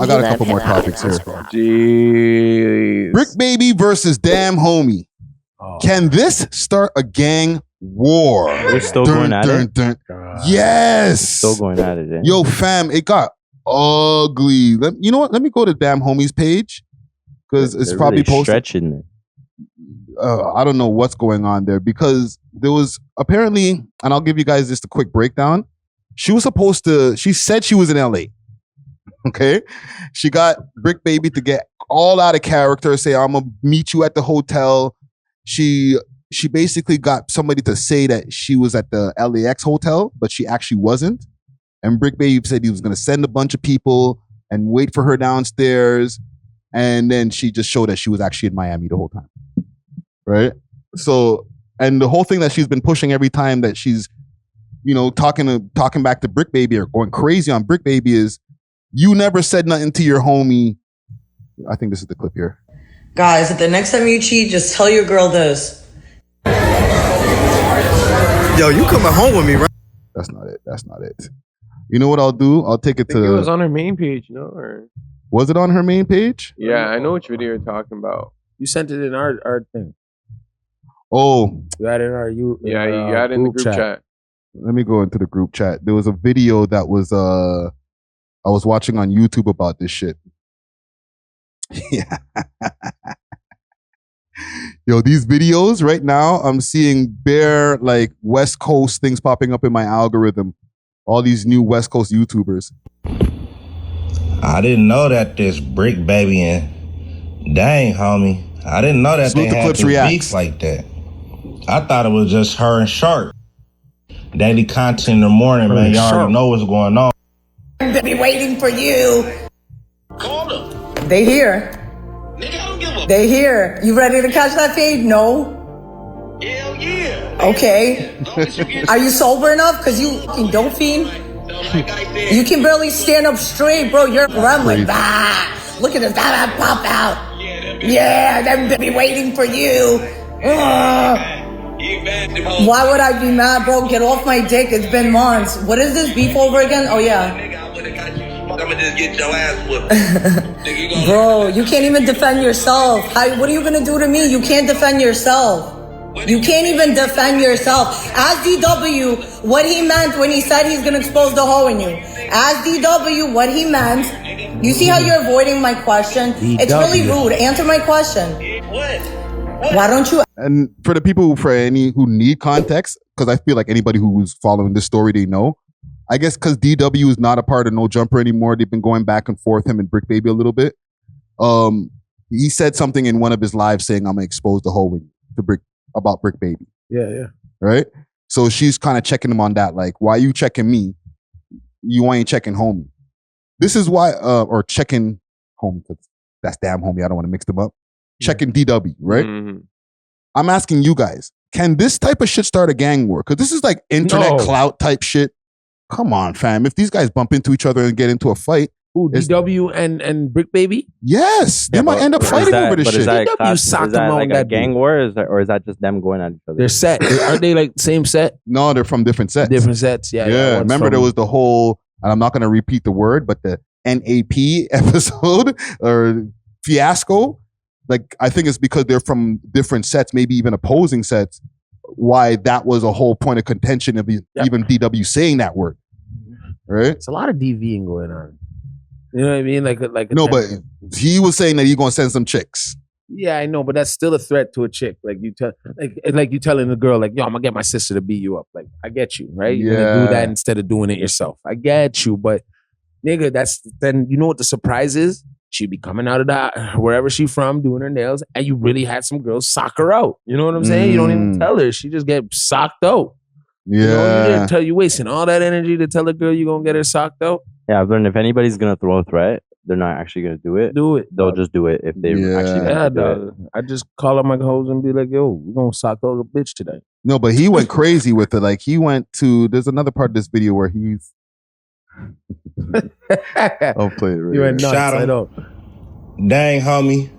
I got a couple more topics here. Jeez. Bricc Baby versus DamnHomie. Oh. Can this start a gang war? We're still going at it. Yes. Still going at it. Eh? Yo, fam, it got ugly. You know what? Let me go to DamnHomie's page because it's probably really posted. Stretching it. I don't know what's going on there because there was apparently, and I'll give you guys just a quick breakdown. She was supposed to. She said she was in LA. Okay, she got Bricc Baby to get all out of character. Say, I'm gonna meet you at the hotel. She basically got somebody to say that she was at the LAX hotel, but she actually wasn't. And Bricc Baby said he was gonna send a bunch of people and wait for her downstairs. And then she just showed that she was actually in Miami the whole time. Right? So, and the whole thing that she's been pushing every time that she's, you know, talking back to Bricc Baby or going crazy on Bricc Baby is, you never said nothing to your homie. I think this is the clip here. Guys, the next time you cheat, just tell your girl this. Yo, you coming home with me, right? That's not it. That's not it. You know what I'll do? I'll take it to... It was on her main page, you know? Or... Was it on her main page? Yeah, I know which video you're talking about. You sent it in our thing. Oh. You had it in our... you had it in the group chat. Let me go into the group chat. There was a video that was... I was watching on YouTube about this shit. Yeah. Yo, these videos right now, I'm seeing bare like West Coast things popping up in my algorithm. All these new West Coast YouTubers. I didn't know that this Bricc Baby and DamnHomie. I didn't know that they had beef like that. I thought it was just her and Shark. Daily content in the morning, man. Y'all already know what's going on. They be waiting for you. Call them. They here. Nigga, I don't give a... They here. You ready to catch that fade? No. Hell yeah. Okay. Are you sober enough? Because you don't fiend. You can barely stand up straight, bro. You're gremlin. Ah, look at this. That pop out. Yeah, they be waiting for you. Why would I be mad, bro? Get off my dick. It's been months. What is this beef over again? Oh, yeah. I'ma just get your ass whipped. Bro, you can't even defend yourself. What are you gonna do to me? You can't defend yourself. You can't even defend yourself. Ask DW what he meant when he said he's gonna expose the hole in you. Ask DW what he meant. You see how you're avoiding my question? It's really rude. Answer my question. Why don't you? And for the people who need context, because I feel like anybody who's following this story, they know. I guess because DW is not a part of No Jumper anymore. They've been going back and forth, him and Bricc Baby, a little bit. He said something in one of his lives saying, I'm going to expose the whole about Bricc Baby. Yeah. Right? So she's kind of checking him on that. Like, why you checking me? You ain't checking homie. This is why, or checking homie, because that's DamnHomie. I don't want to mix them up. Checking DW, right? Mm-hmm. I'm asking you guys, can this type of shit start a gang war? Because this is like internet clout type shit. Come on, fam. If these guys bump into each other and get into a fight. Who, DW and Bricc Baby? Yes. They might end up fighting over this shit. DW socked them like a gang war, or is that just them going at each other? They're set. Aren't they like same set? No, they're from different sets. Different sets, yeah. Yeah. Remember there was the whole, and I'm not going to repeat the word, but the NAP episode or fiasco. Like, I think it's because they're from different sets, maybe even opposing sets, why that was a whole point of contention of even DW saying that word. Right? It's a lot of DVing going on. You know what I mean? Like no, but he was saying that he's gonna send some chicks. Yeah, I know, but that's still a threat to a chick. Like you telling a girl, like, yo, I'm gonna get my sister to beat you up. Like, I get you, right? You're gonna do that instead of doing it yourself. I get you, but nigga, then you know what the surprise is? She'd be coming out of that wherever she from, doing her nails, and you really had some girls sock her out. You know what I'm saying? You don't even tell her. She just get socked out. Yeah. You know, tell you wasting all that energy to tell a girl you're gonna get her socked out. Yeah, I've learned if anybody's gonna throw a threat, they're not actually gonna do it. They'll just do it if they actually do it. I just call up my hoes and be like, yo, we're gonna sock out a bitch today. No, but he went crazy with it. Like, he went to, there's another part of this video where he's I'll play it right. You went nuts. Shot him. DamnHomie.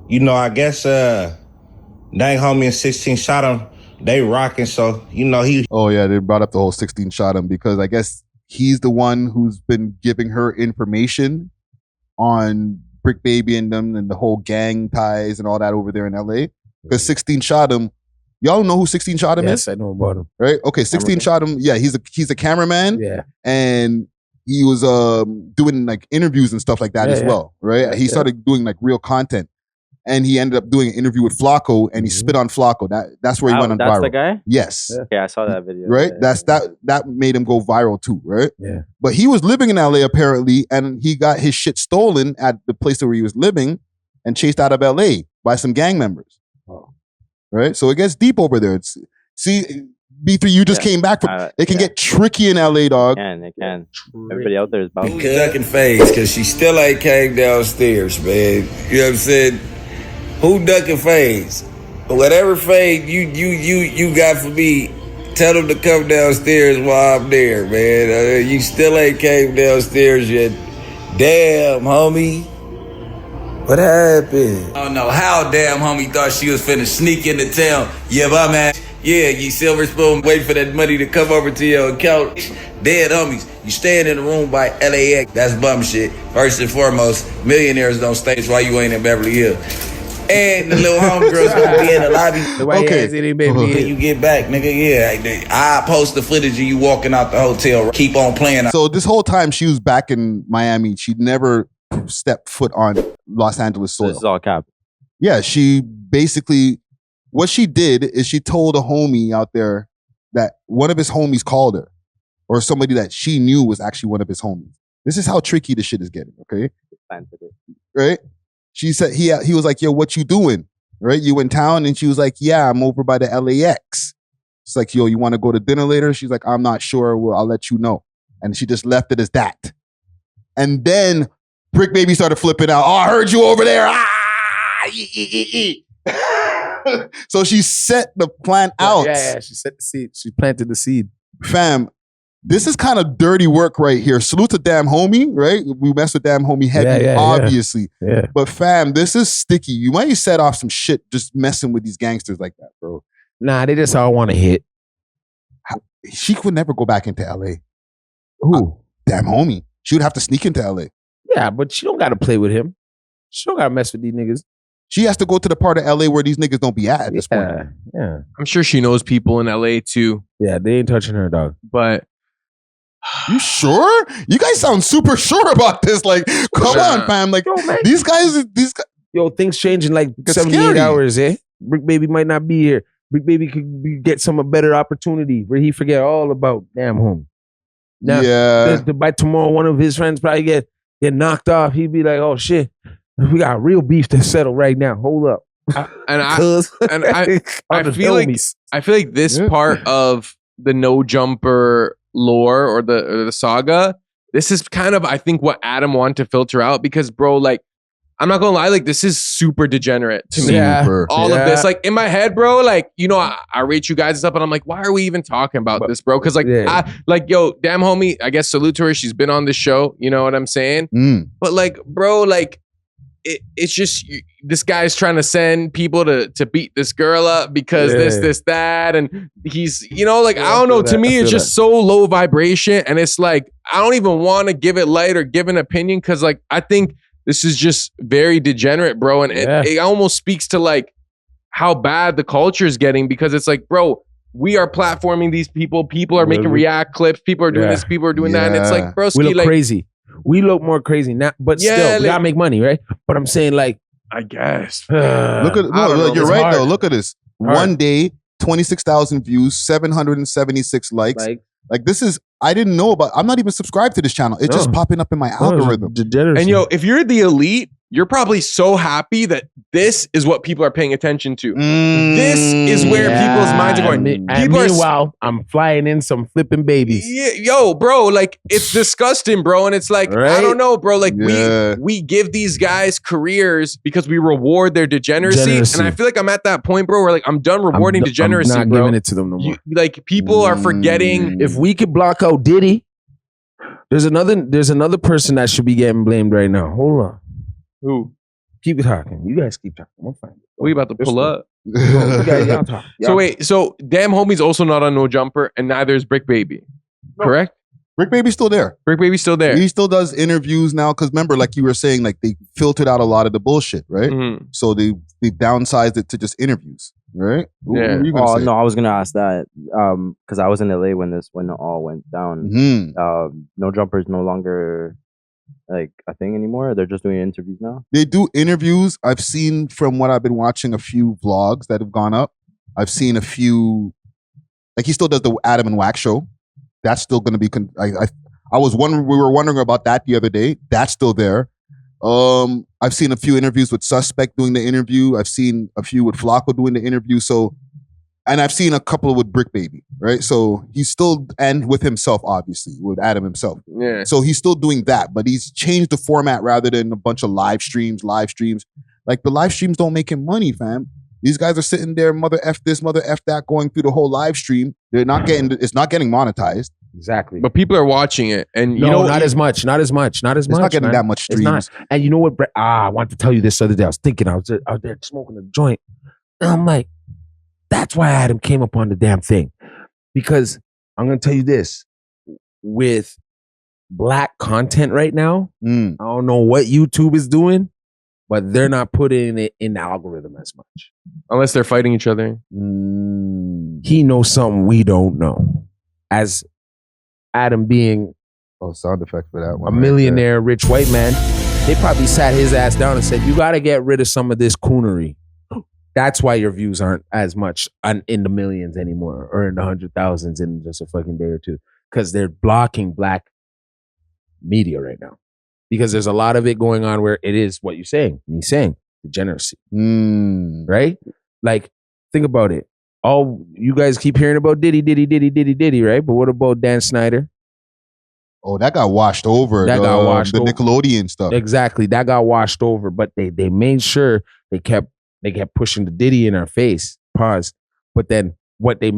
You know, I guess DamnHomie and 16 shot him. They rocking, so you know he. Oh yeah, they brought up the whole 16 shot him because I guess he's the one who's been giving her information on Bricc Baby and them and the whole gang ties and all that over there in LA. Because 16 shot him. Y'all know who 16 shot him is? Yes, I know about him. Right? Okay, 16 shot him. Yeah, he's a cameraman. Yeah. And he was doing like interviews and stuff like that as well. Right? Yeah, he started doing like real content. And he ended up doing an interview with Flacco and he spit on Flacco. That's where he went on viral. That's the guy? Yes. Yeah, I saw that video. Right? Yeah. That made him go viral too, right? Yeah. But he was living in LA apparently, and he got his shit stolen at the place where he was living and chased out of LA by some gang members. Oh. Right? So it gets deep over there. See, B3, you just came back from it can get tricky in LA, dog. It can. Everybody out there is about Who's ducking fades because she still ain't came downstairs, man. You know what I'm saying? Who ducking fades? Whatever fade you got for me, tell them to come downstairs while I'm there, man. You still ain't came downstairs yet. Damn, homie. What happened? I don't know how damn homie thought she was finna sneak into town. Yeah, my man. Yeah, you silver spoon, wait for that money to come over to your account. Dead homies, you staying in the room by LAX. That's bum shit. First and foremost, millionaires don't stay while you ain't in Beverly Hills. And the little homegirl's gonna be in the lobby. Okay. When you get back, nigga, yeah. I post the footage of you walking out the hotel. Keep on playing. So this whole time she was back in Miami, she never stepped foot on Los Angeles soil. This is all cap. Yeah, she basically, what she did is she told a homie out there that one of his homies called her, or somebody that she knew was actually one of his homies. This is how tricky the shit is getting, okay? Right? She said, he was like, yo, what you doing? Right? You in town? And she was like, yeah, I'm over by the LAX. She's like, yo, you want to go to dinner later? She's like, I'm not sure. Well, I'll let you know. And she just left it as that. And then Bricc Baby started flipping out. Oh, I heard you over there. So she set the plan out. Yeah, she set the seed. She planted the seed. Fam, this is kind of dirty work right here. Salute to DamnHomie, right? We mess with DamnHomie heavy, obviously. Yeah. But fam, this is sticky. You might set off some shit just messing with these gangsters like that, bro. Nah, they just all want to hit. She would never go back into LA. Who? DamnHomie. She would have to sneak into LA. Yeah, but she don't got to play with him. She don't got to mess with these niggas. She has to go to the part of LA where these niggas don't be at this point. Yeah. I'm sure she knows people in LA too. Yeah, they ain't touching her, dog. But you sure? You guys sound super sure about this. Like, come on, fam. Like, yo, man. These guys. Yo, things change in like 78 hours, eh? Bricc Baby might not be here. Bricc Baby could get some better opportunity where he forget all about DamnHomie. Now, by tomorrow, one of his friends probably get knocked off. He'd be like, oh shit, we got real beef to settle right now. Hold up. I feel like this part of the no jumper lore or the saga, this is kind of, I think, what Adam wanted to filter out, because bro, like, I'm not gonna lie, like, this is super degenerate to me. All of this, like, in my head, bro, like, you know, I rate you guys and stuff, and I'm like, why are we even talking about this, bro? Because like, yo, DamnHomie, I guess salute to her. She's been on the show. You know what I'm saying? But like, bro, like, it's just, this guy's trying to send people to beat this girl up because this, that. And he's, you know, like, I don't know. To me, it's just so low vibration. And it's like, I don't even want to give it light or give an opinion, because like, I think this is just very degenerate, bro. And it almost speaks to like how bad the culture is getting, because it's like, bro, we are platforming these people. People are making react clips. People are doing this. People are doing that. And it's like, bro, we look crazy. We look more crazy now, but still, we gotta make money, right? But I'm saying, like, I guess. Look at you're right though. Look at this. One day, 26,000 views, 776 likes. Like this is, I didn't know about. I'm not even subscribed to this channel. It's just popping up in my algorithm. And yo, if you're the elite, you're probably so happy that this is what people are paying attention to. This is where people's minds are going. Meanwhile, I'm flying in some flipping babies. Yeah, yo, bro, like, it's disgusting, bro. And it's like, I don't know, bro. Like, we give these guys careers because we reward their degeneracy. And I feel like I'm at that point, bro, where like I'm done rewarding degeneracy, I'm not giving it to them no more. Like, people are forgetting. If we could block out Diddy, there's another person that should be getting blamed right now. Hold on. Who? Keep talking. You guys keep talking. I'm fine. We about to pull up. Y'all talk. So wait, so DamnHomie's also not on No Jumper, and neither is Bricc Baby. Correct? Bricc Baby's still there. Bricc Baby's still there. He still does interviews now because remember, like you were saying, like they filtered out a lot of the bullshit, right? Mm-hmm. So they downsized it to just interviews, right? Yeah. Oh no, I was gonna ask that because I was in LA when it all went down. Mm-hmm. No Jumper's no longer like a thing anymore. They're just doing interviews now. They do interviews. I've seen from what I've been watching a few vlogs that have gone up. I've seen a few. Like he still does the Adam and Wax show. That's still going to be. I was wondering. We were wondering about that the other day. That's still there. I've seen a few interviews with Suspect doing the interview. I've seen a few with Flacco doing the interview. So, and I've seen a couple with Bricc Baby. Right. So he's still and with himself, obviously, with Adam himself. Yeah. So he's still doing that, but he's changed the format rather than a bunch of live streams. Like the live streams don't make him money, fam. These guys are sitting there, mother F this, mother F that, going through the whole live stream. They're not getting, it's not getting monetized. Exactly. But people are watching it. And not as much. It's not getting that much streams. It's not. And you know what, I wanted to tell you this the other day. I was thinking, I was out there smoking a joint. And I'm like, that's why Adam came up on the damn thing. Because I'm going to tell you this. With black content right now, I don't know what YouTube is doing, but they're not putting it in the algorithm as much. Unless they're fighting each other. He knows something we don't know. As Adam being sound effect for that one. A millionaire, rich white man, they probably sat his ass down and said, you got to get rid of some of this coonery. That's why your views aren't as much in the millions anymore or in the 100,000s in just a fucking day or two. Because they're blocking black media right now. Because there's a lot of it going on where it is what you're saying, degeneracy. Right? Like, think about it. All you guys keep hearing about Diddy, right? But what about Dan Snyder? Oh, that got washed over. That got washed over. The Nickelodeon stuff. Exactly. That got washed over. But they made sure they kept pushing the Diddy in our face. Pause. But then what they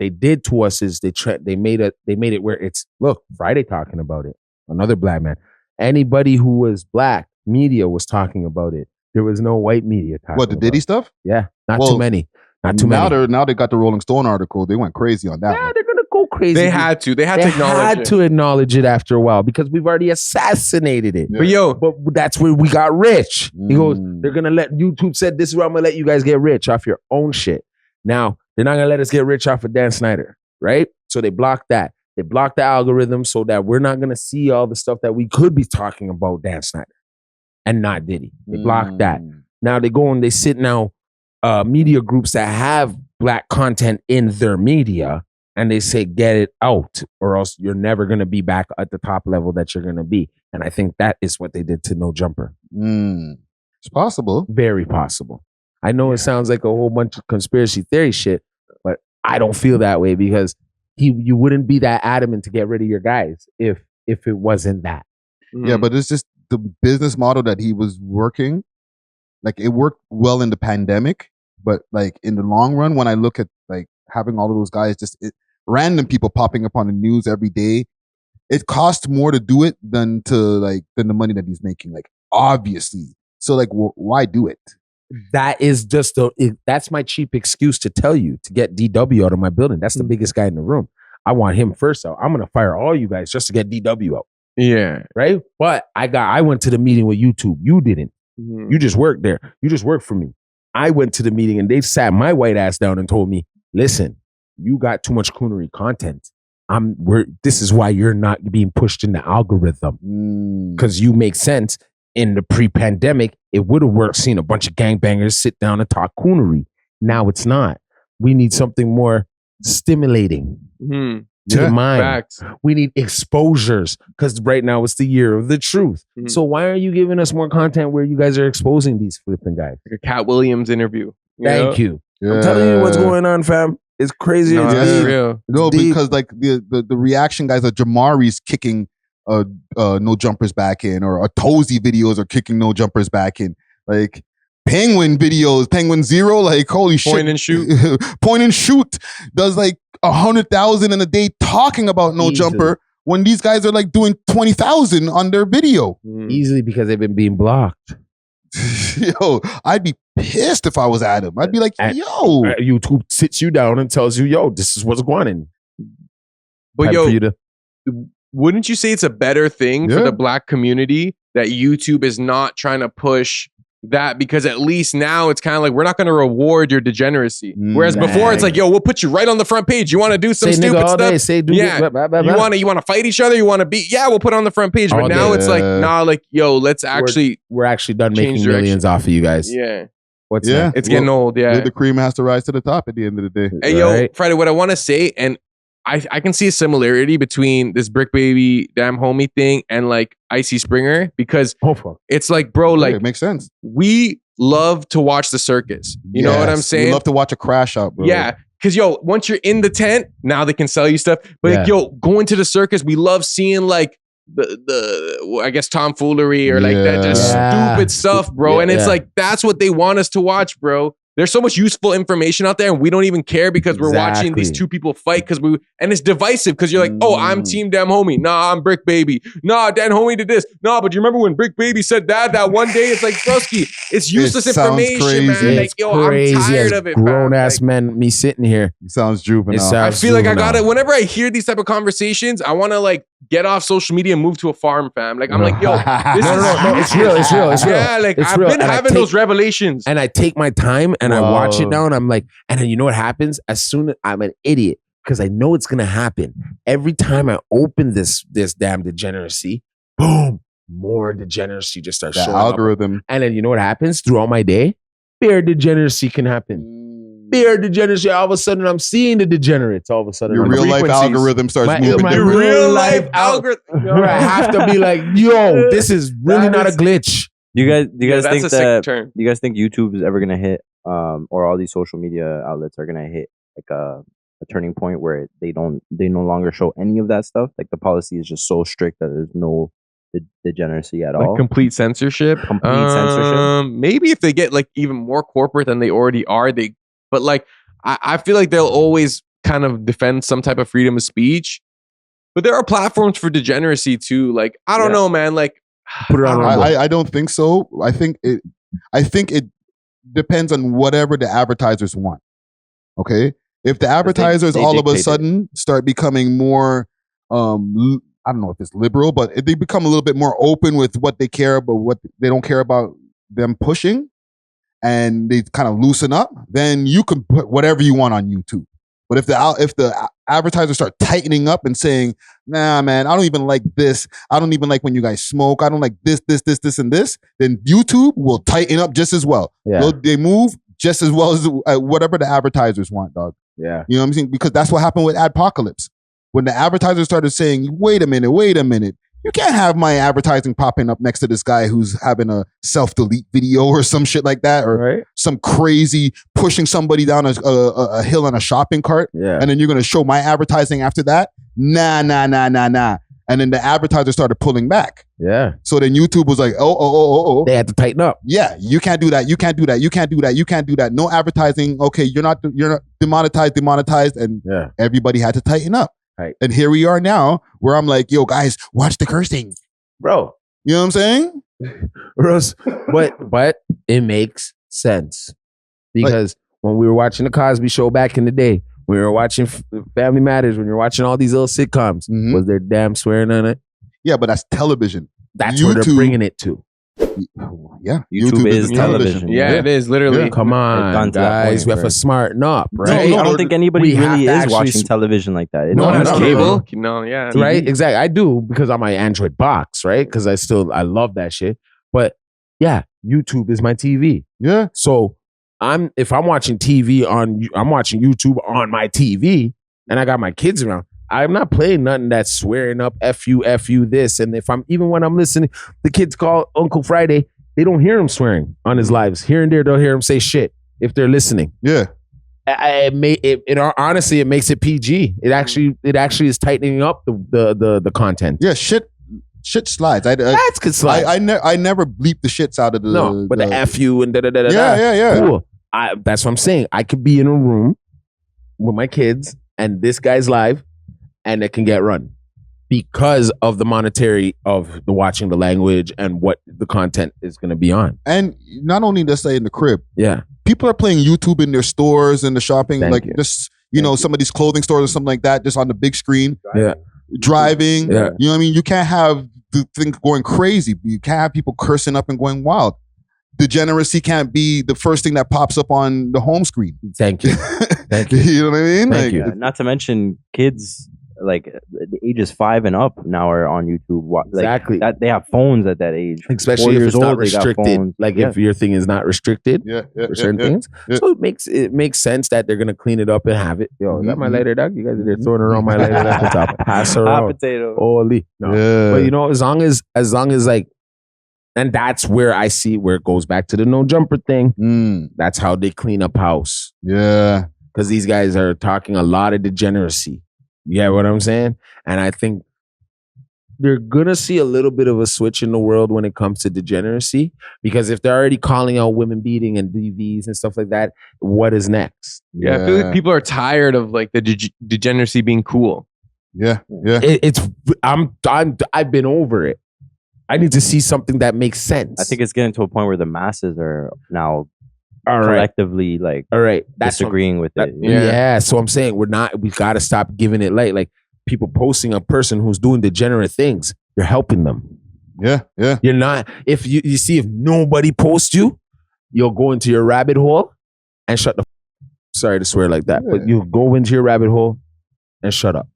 did to us is they made it where it's, look, Friday talking about it. Another black man. Anybody who was black, media was talking about it. There was no white media talking about it. What, the Diddy stuff? Yeah. Not too many. Not too many. Now they got the Rolling Stone article. They went crazy on that. Yeah, they're going to go crazy. They had to acknowledge it after a while because we've already assassinated it. Yeah. But that's where we got rich. He goes, they're going to let YouTube said, this is where I'm going to let you guys get rich off your own shit. Now, they're not going to let us get rich off of Dan Snyder, right? So they blocked that. They blocked the algorithm so that we're not going to see all the stuff that we could be talking about Dan Snyder and not Diddy. They blocked that. Now they go and they sit now media groups that have black content in their media and they say, get it out or else you're never going to be back at the top level that you're going to be. And I think that is what they did to No Jumper. It's possible. Very possible. I know it sounds like a whole bunch of conspiracy theory shit, but I don't feel that way because you wouldn't be that adamant to get rid of your guys if it wasn't that. Yeah, but it's just the business model that he was working. Like it worked well in the pandemic, but like in the long run, when I look at like having all of those guys, random people popping up on the news every day, it costs more to do it than the money that he's making. Like obviously, so like why do it? That is just that's my cheap excuse to tell you to get DW out of my building. That's the biggest guy in the room. I want him first out. I'm gonna fire all you guys just to get DW out. Yeah. Right? But I went to the meeting with YouTube. You didn't. You just worked there. You just worked for me. I went to the meeting and they sat my white ass down and told me, listen, you got too much coonery content. This is why you're not being pushed in the algorithm. Because you make sense. In the pre-pandemic, it would have worked seeing a bunch of gangbangers sit down and talk coonery. Now it's not. We need something more stimulating to the mind. Facts. We need exposures because right now it's the year of the truth. So why are you giving us more content where you guys are exposing these flipping guys? Like a Cat Williams interview. Thank you. Yeah. I'm telling you what's going on, fam. It's crazy. No, that's real. No, because like the reaction guys are Jamari's kicking No Jumpers back in, or Tozy videos are kicking No Jumpers back in. Like Penguin videos, Penguin Zero, like holy shit. Point and shoot. Point and shoot does like 100,000 in a day talking about No Jumper when these guys are like doing 20,000 on their video. Easily because they've been being blocked. Yo, I'd be pissed if I was Adam. I'd be like, yo. YouTube sits you down and tells you, yo, this is what's going on. But yo, wouldn't you say it's a better thing for the black community that YouTube is not trying to push that? Because at least now it's kind of like, we're not going to reward your degeneracy. Whereas before it's like, yo, we'll put you right on the front page. You want to do some stupid stuff? You want to fight each other? You want to beat? Yeah, we'll put it on the front page. But now it's like, nah, like, yo, let's actually. We're actually done making millions off of you guys. Yeah. What's that? It's getting old. Yeah. The cream has to rise to the top at the end of the day. Hey, yo, Friday, what I want to say, and I can see a similarity between this Bricc Baby DamnHomie thing and like Icy Springer, because it's like, bro, like it makes sense. We love to watch the circus. You know what I'm saying? We love to watch a crash out, bro. Yeah. Cause yo, once you're in the tent, now they can sell you stuff. But like, yo, going to the circus, we love seeing like the I guess tomfoolery or like that just stupid stuff, bro. And it's like, that's what they want us to watch, bro. There's so much useful information out there and we don't even care because we're watching these two people fight and it's divisive because you're like, oh, I'm team DamnHomie. Nah, I'm Bricc Baby. Nah, DamnHomie did this. Nah, but you remember when Bricc Baby said that one day? It's like, broski, it's useless information, man. Like, yo, I'm tired of it. Grown ass men, me sitting here. It sounds juvenile. I feel like I gotta, whenever I hear these type of conversations, I want to like get off social media and move to a farm, fam. Like, I'm like, yo, this it's real. Yeah, like I've been having those revelations. And I take my time and I watch it now and I'm like, and then you know what happens? As soon as I'm an idiot, because I know it's gonna happen. Every time I open this damn degeneracy, boom, more degeneracy just starts showing algorithm. Up. And then you know what happens throughout my day? Bare degeneracy can happen. Bare degeneracy. All of a sudden, I'm seeing the degenerates. All of a sudden, your real life algorithm starts moving. My real life algorithm. Where I have to be like, yo, this is really not a glitch. You guys think that? You guys think YouTube is ever gonna hit, or all these social media outlets are gonna hit like a turning point where they no longer show any of that stuff? Like the policy is just so strict that there's no degeneracy at all. Complete censorship. Maybe if they get like even more corporate than they already are, but like I feel like they'll always kind of defend some type of freedom of speech. But there are platforms for degeneracy too. Like I don't know, man. Like put it on. I don't think so. I think it depends on whatever the advertisers want. Okay, if the advertisers all of a sudden start becoming more, I don't know if it's liberal, but if they become a little bit more open with what they care about, what they don't care about them pushing, and they kind of loosen up, then you can put whatever you want on YouTube. But if the advertisers start tightening up and saying, nah, man, I don't even like this. I don't even like when you guys smoke. I don't like this, and this. Then YouTube will tighten up just as well. Yeah. They move just as well as whatever the advertisers want, dog. Yeah. You know what I'm saying? Because that's what happened with Adpocalypse. When the advertisers started saying, wait a minute. You can't have my advertising popping up next to this guy who's having a self-delete video or some shit like that, or some crazy pushing somebody down a hill on a shopping cart. Yeah. And then you're going to show my advertising after that? Nah. And then the advertisers started pulling back. Yeah. So then YouTube was like, oh. They had to tighten up. Yeah. You can't do that. You can't do that. No advertising. Okay. You're not demonetized. And everybody had to tighten up. Right. And here we are now where I'm like, yo, guys, watch the cursing. Bro. You know what I'm saying? Rose, but it makes sense. Because when we were watching the Cosby Show back in the day, we were watching Family Matters, when you're watching all these little sitcoms, was there damn swearing on it? Yeah, but that's television. That's YouTube, where they're bringing it to. Yeah, YouTube is television. Yeah, it is literally. Yeah. Come on, guys, we have to smarten up, right? No, I don't think anybody really is watching televition like that. No one has cable. No, yeah, right, exactly. I do because on my Android box, right? Because I love that shit. But yeah, YouTube is my TV. Yeah, so if I'm watching TV I'm watching YouTube on my TV, and I got my kids around. I'm not playing nothing that's swearing up F you this. And when I'm listening, the kids call Uncle Friday, they don't hear him swearing on his lives. Here and there, they'll hear him say shit if they're listening. Yeah. Honestly, it makes it PG. It actually is tightening up the content. Yeah, shit slides. That's good slide. I never bleep the shits out of the. No, but the F you and da. Yeah. Cool. That's what I'm saying. I could be in a room with my kids and this guy's live, and it can get run because of the monetary of the watching the language and what the content is going to be on. And not only just say in the crib. Yeah. People are playing YouTube in their stores and the shopping, Thank you. just, some of these clothing stores or something like that, just on the big screen. Yeah. driving. Yeah. You know what I mean? You can't have the thing going crazy. You can't have people cursing up and going wild. Degeneracy can't be the first thing that pops up on the home screen. Thank you. Thank you. You know what I mean? Thank you. Not to mention kids like the ages 5 and up now are on YouTube. Exactly. That they have phones at that age. Especially if it's not restricted. Like Yeah. if your thing is not restricted for certain things. So it makes sense that they're gonna clean it up and have it. Yo, is that my lighter, dog? You guys are there throwing around my lighter. That's what's up. Pass around. Hot potato. Holy. No. Yeah. But you know, as long as like, and that's where I see where it goes back to the no jumper thing. That's how they clean up house. Yeah. Because these guys are talking a lot of degeneracy. You get what I'm saying? And I think they're going to see a little bit of a switch in the world when it comes to degeneracy. Because if they're already calling out women beating and DVs and stuff like that, what is next? Yeah, I feel like people are tired of like the degeneracy being cool. Yeah. Yeah. I've been over it. I need to see something that makes sense. I think it's getting to a point where the masses are now collectively like disagreeing with it. Yeah. So I'm saying we got to stop giving it light. Like people posting a person who's doing degenerate things, you're helping them. Yeah. Yeah. You're not, if you see, if nobody posts you, you'll go into your rabbit hole and shut the sorry to swear like that, but you'll go into your rabbit hole and shut up.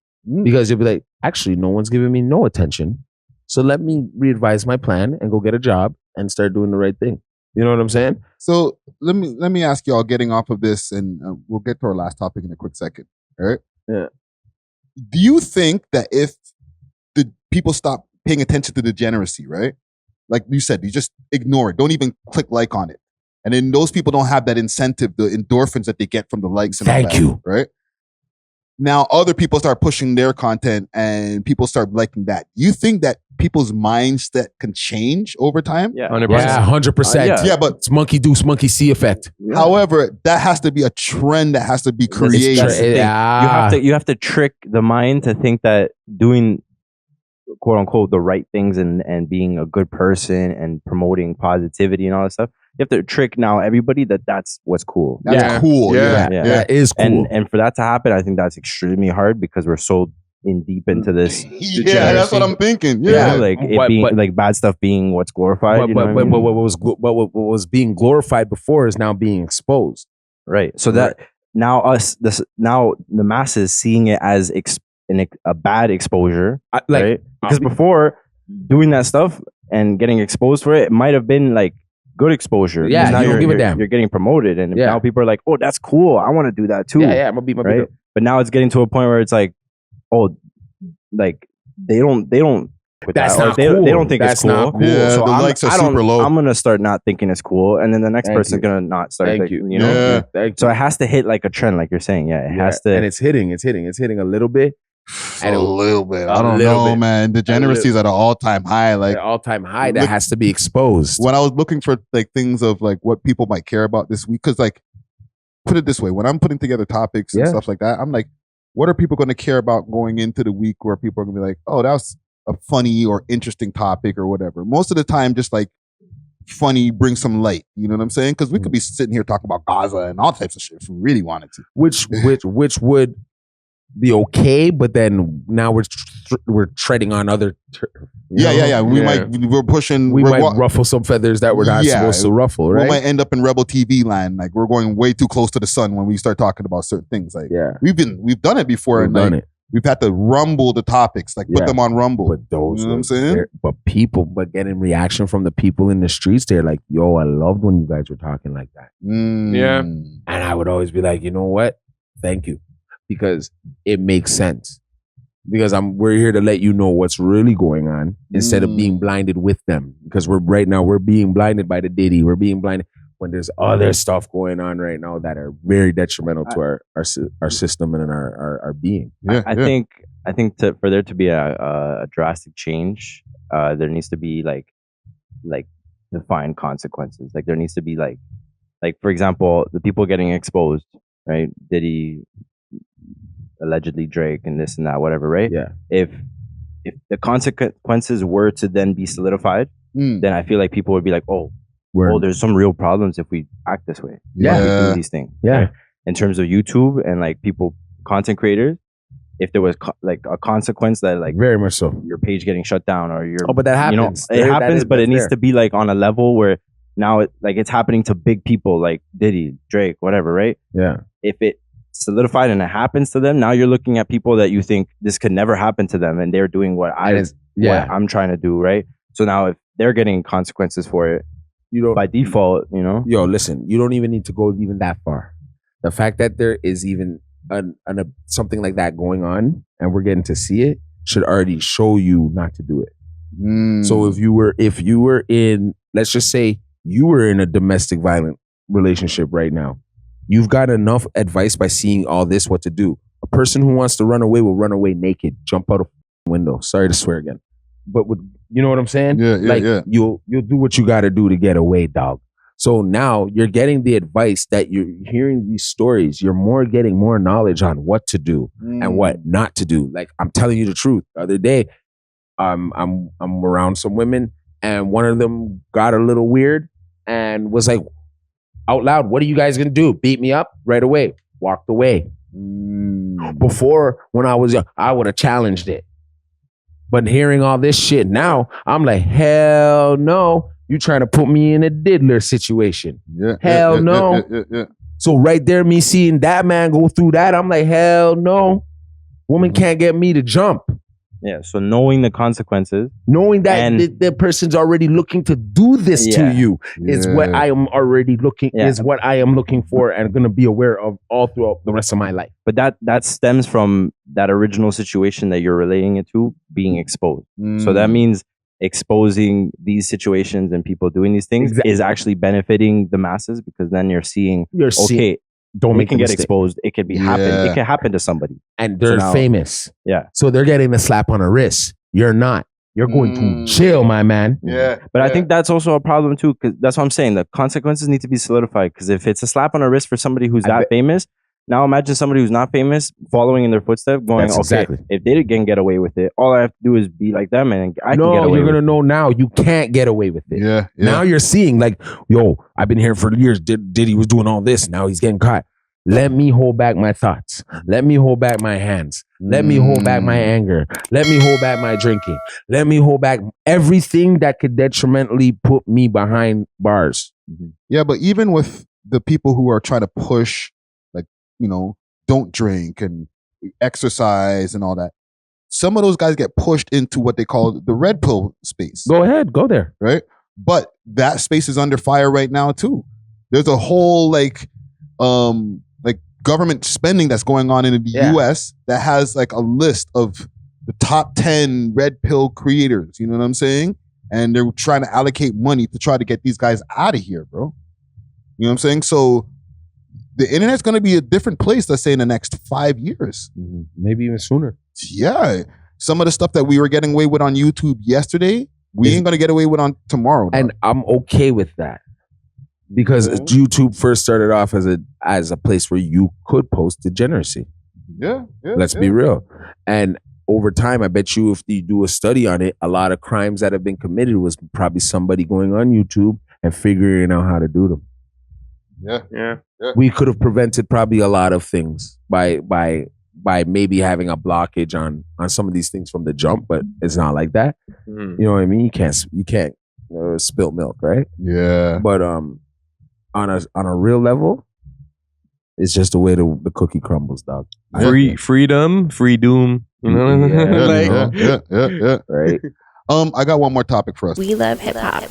Because you'll be like, actually, no one's giving me no attention. So let me re-advise my plan and go get a job and start doing the right thing. You know what I'm saying? So let me ask y'all, getting off of this, and we'll get to our last topic in a quick second. All right? Yeah. Do you think that if the people stop paying attention to degeneracy, right? Like you said, you just ignore it. Don't even click like on it. And then those people don't have that incentive, the endorphins that they get from the likes and all that, Thank you. Right? Now other people start pushing their content and people start liking that. You think that people's mindset can change over time? Yeah, 100%. Yeah, 100%. Yeah, but It's monkey do, monkey see effect. however, that has to be a trend that has to be created. That's the thing. You have to trick the mind to think that doing quote unquote the right things and being a good person and promoting positivity and all that stuff. You have to trick now everybody that's what's cool. That's cool. Yeah. That is cool. And for that to happen, I think that's extremely hard because we're so in deep into this. Yeah, that's what I'm thinking. Yeah, like it being like bad stuff being what's glorified. But what was being glorified before is now being exposed. Right. So that now the masses seeing it as a bad exposure, right? Because before doing that stuff and getting exposed for it might have been like good exposure. Yeah, now you don't give a damn. You're getting promoted, and now people are like, "Oh, that's cool. I want to do that too." Yeah, I'm gonna beat my right. But now it's getting to a point where it's like, oh, like they don't. That's that, not they, cool. they don't think That's it's cool. not cool. Yeah, so the likes are super low. I'm gonna start not thinking it's cool, and then the next Thank person's you. gonna not start. Thank like, you. You know. Yeah. So it has to hit like a trend, like you're saying. Yeah, it has to. And it's hitting a little bit. A little bit. I don't little know, bit. man. Degeneracy is at an all-time high. Like An all-time high that has to be exposed. when I was looking for like things of like what people might care about this week, because like put it this way, when I'm putting together topics and stuff like that, I'm like, what are people going to care about going into the week where people are going to be like, oh, that's a funny or interesting topic or whatever. Most of the time, just like funny, bring some light. You know what I'm saying? Because we could be sitting here talking about Gaza and all types of shit if we really wanted to. Which would be okay, but then now we're treading on other. Yeah. We're pushing. We might ruffle some feathers that we're not supposed to ruffle. Right? We might end up in Rebel TV land. Like we're going way too close to the sun when we start talking about certain things. Like we've done it before, We've and done like, it. we've had to rumble the topics, like put them on Rumble. But those, you know what I'm saying? But getting reaction from the people in the streets, they're like, "Yo, I loved when you guys were talking like that." Yeah, and I would always be like, "You know what? Thank you." Because it makes sense. Because we're here to let you know what's really going on instead of being blinded with them. Because we're being blinded by the Diddy. We're being blinded when there's other stuff going on right now that are very detrimental to our system and our being. I think for there to be a drastic change, there needs to be like defined consequences. Like there needs to be like for example, the people getting exposed, right? Diddy, allegedly Drake, and this and that, whatever, right? Yeah. If the consequences were to then be solidified, then I feel like people would be like, oh, there's some real problems if we act this way. Yeah. If we do these things. Yeah. Right? In terms of YouTube and like people, content creators, if there was like a consequence that like very much so your page getting shut down or your but that happens. It happens, but it needs to be like on a level where now it's happening to big people like Diddy, Drake, whatever, right? Yeah. If it solidified and it happens to them, now you're looking at people that you think this could never happen to them, and they're doing what I'm trying to do, right? So now if they're getting consequences for it, by default, Yo, listen, you don't even need to go even that far. The fact that there is even something like that going on and we're getting to see it should already show you not to do it. So if you were in, let's just say you were in a domestic violent relationship right now, you've got enough advice by seeing all this what to do. A person who wants to run away will run away naked, jump out a window. Sorry to swear again, but you know what I'm saying? Yeah. You'll do what you got to do to get away, dog. So now you're getting the advice that you're hearing these stories. You're getting more knowledge on what to do and what not to do. Like, I'm telling you the truth. The other day, I'm around some women and one of them got a little weird and was like, out loud, what are you guys going to do? Beat me up? Right away. Walked away. Before, when I was young, I would have challenged it. But hearing all this shit now, I'm like, hell no. You trying to put me in a diddler situation. Hell no. So right there, me seeing that man go through that, I'm like, hell no. Woman can't get me to jump. Yeah, so knowing the consequences. Knowing that the person's already looking to do this to you is what I am already is what I am looking for and going to be aware of all throughout the rest of my life. But that stems from that original situation that you're relating it to being exposed. So that means exposing these situations and people doing these things is actually benefiting the masses, because then you're seeing don't make it get exposed. It could be happen. It can happen to somebody, and they're famous. Yeah, so they're getting a slap on the wrist. You're not. You're going to jail, my man. But I think that's also a problem too, because that's what I'm saying. The consequences need to be solidified. Because if it's a slap on the wrist for somebody who's famous, now imagine somebody who's not famous following in their footsteps, going, if they can get away with it, all I have to do is be like them, and I can get away with it. You're gonna know now you can't get away with it. Yeah. Now you're seeing like, yo, I've been here for years. Diddy was doing all this. Now he's getting caught. Let me hold back my thoughts. Let me hold back my hands. Let me hold back my anger. Let me hold back my drinking. Let me hold back everything that could detrimentally put me behind bars. Yeah, but even with the people who are trying to push, don't drink and exercise and all that, some of those guys get pushed into what they call the red pill space. Go ahead, go there. Right? But that space is under fire right now too. There's a whole government spending that's going on in the US that has like a list of the top 10 red pill creators. You know what I'm saying? And they're trying to allocate money to try to get these guys out of here, bro. You know what I'm saying? So the internet's going to be a different place, let's say, in the next 5 years. Maybe even sooner. Yeah. Some of the stuff that we were getting away with on YouTube yesterday, we ain't going to get away with on tomorrow. And I'm okay with that. Because YouTube first started off as a place where you could post degeneracy. Let's be real. And over time, I bet you if you do a study on it, a lot of crimes that have been committed was probably somebody going on YouTube and figuring out how to do them. Yeah. We could have prevented probably a lot of things by maybe having a blockage on some of these things from the jump, but it's not like that. You know what I mean? You can't spill milk, right? Yeah. But on a real level, it's just the way the cookie crumbles, dog. Freedom, free doom. You know? Yeah. Right. I got one more topic for us. We love hip hop.